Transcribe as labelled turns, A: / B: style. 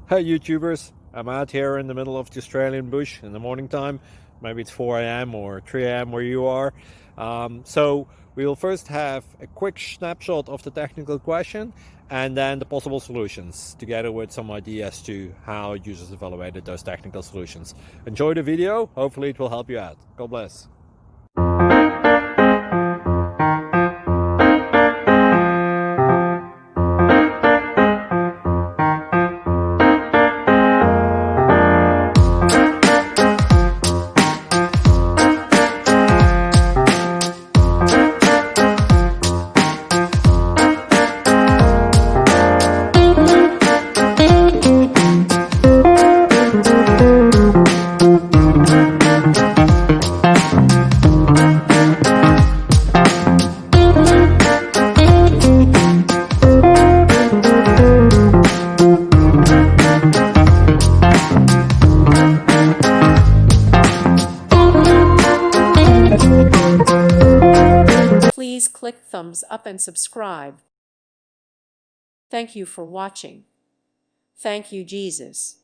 A: Hey YouTubers, I'm out here in the middle of the Australian bush in the morning time. Maybe it's 4 a.m. or 3 a.m. where you are. So we'll first have a quick snapshot of the technical question and then the possible solutions, together with some ideas to how users evaluated those technical solutions. Enjoy the video, hopefully it will help you out. God bless.
B: Please click thumbs up and subscribe. Thank you for watching. Thank you, Jesus.